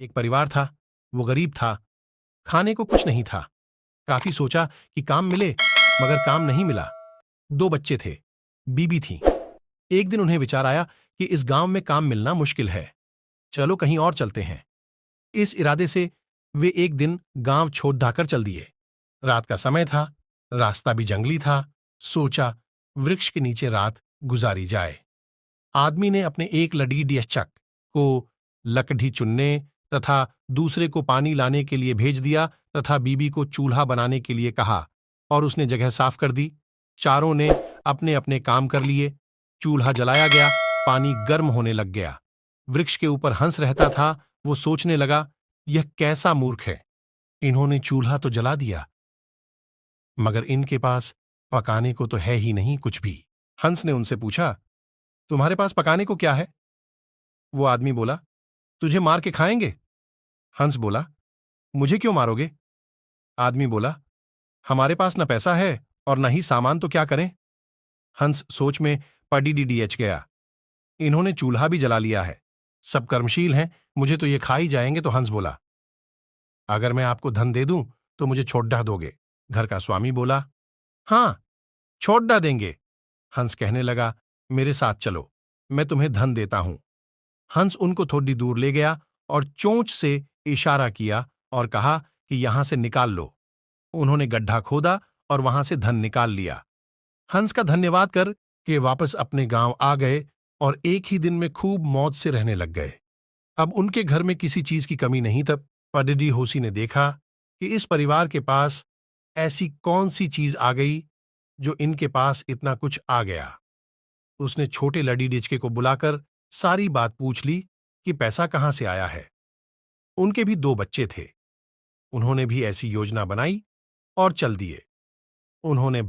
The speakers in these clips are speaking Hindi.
एक परिवार था। वो गरीब था, खाने को कुछ नहीं था। काफी सोचा कि काम मिले, मगर काम नहीं मिला। दो बच्चे थे, बीबी थी। एक दिन उन्हें विचार आया कि इस गांव में काम मिलना मुश्किल है, चलो कहीं और चलते हैं। इस इरादे से वे एक दिन गांव छोड़ धाकर चल दिए। रात का समय था, रास्ता भी जंगली था। सोचा वृक्ष के नीचे रात गुजारी जाए। आदमी ने अपने एक लडीडियचक को लकड़ी चुनने तथा दूसरे को पानी लाने के लिए भेज दिया तथा बीबी को चूल्हा बनाने के लिए कहा और उसने जगह साफ कर दी। चारों ने अपने अपने काम कर लिए। चूल्हा जलाया गया, पानी गर्म होने लग गया। वृक्ष के ऊपर हंस रहता था। वो सोचने लगा, यह कैसा मूर्ख है, इन्होंने चूल्हा तो जला दिया, मगर इनके पास पकाने को तो है ही नहीं कुछ भी। हंस ने उनसे पूछा, तुम्हारे पास पकाने को क्या है? वो आदमी बोला, तुझे मार के खाएंगे। हंस बोला, मुझे क्यों मारोगे? आदमी बोला, हमारे पास न पैसा है और न ही सामान, तो क्या करें? हंस सोच में पडीडीडीएच गया। इन्होंने चूल्हा भी जला लिया है, सब कर्मशील हैं, मुझे तो ये खा ही जाएंगे। तो हंस बोला, अगर मैं आपको धन दे दूं तो मुझे छोड़ दोगे? घर का स्वामी बोला, हां, छोड़ देंगे। हंस कहने लगा, मेरे साथ चलो, मैं तुम्हें धन देता हूं। हंस उनको थोड़ी दूर ले गया और चोंच से इशारा किया और कहा कि यहां से निकाल लो। उन्होंने गड्ढा खोदा और वहां से धन निकाल लिया। हंस का धन्यवाद कर के वापस अपने गांव आ गए और एक ही दिन में खूब मौज से रहने लग गए। अब उनके घर में किसी चीज की कमी नहीं। तब पडिडी होसी ने देखा कि इस परिवार के पास ऐसी कौन सी चीज आ गई जो इनके पास इतना कुछ आ गया। उसने छोटे लडीडिचके को बुलाकर सारी बात पूछ ली कि पैसा कहां से आया है। उनके भी दो बच्चे थे। उन्होंने भी ऐसी योजना बनाई और चल दिए। उन्होंने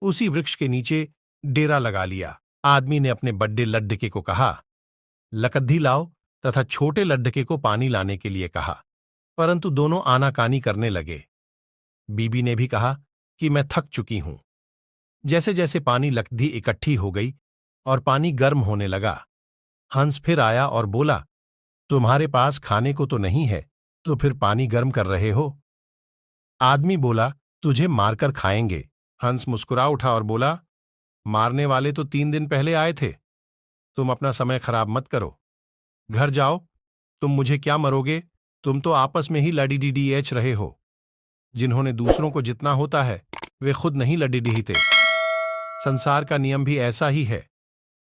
उसी वृक्ष के नीचे डेरा लगा लिया। आदमी ने अपने बड्डे लड्डके को कहा, लकद्दी लाओ, तथा छोटे लड्डके को पानी लाने के लिए कहा, परंतु दोनों आनाकानी करने लगे। बीबी ने भी कहा कि मैं थक चुकी हूं। जैसे जैसे पानी लकद्दी इकट्ठी हो गई और पानी गर्म होने लगा, हंस फिर आया और बोला, तुम्हारे पास खाने को तो नहीं है, तो फिर पानी गर्म कर रहे हो? आदमी बोला, तुझे मारकर खाएंगे। हंस मुस्कुरा उठा और बोला, मारने वाले तो 3 दिन पहले आए थे, तुम अपना समय खराब मत करो, घर जाओ। तुम मुझे क्या मरोगे, तुम तो आपस में ही लडीडीडीएच रहे हो। जिन्होंने दूसरों को जितना होता है वे खुद नहीं लडीडीते। संसार का नियम भी ऐसा ही है।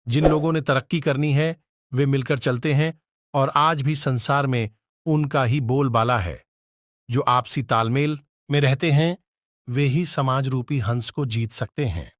जिन लोगों ने तरक्की करनी है वे मिलकर चलते हैं और आज भी संसार में उनका ही बोलबाला है। जो आपसी तालमेल में रहते हैं वे ही समाज रूपी हंस को जीत सकते हैं।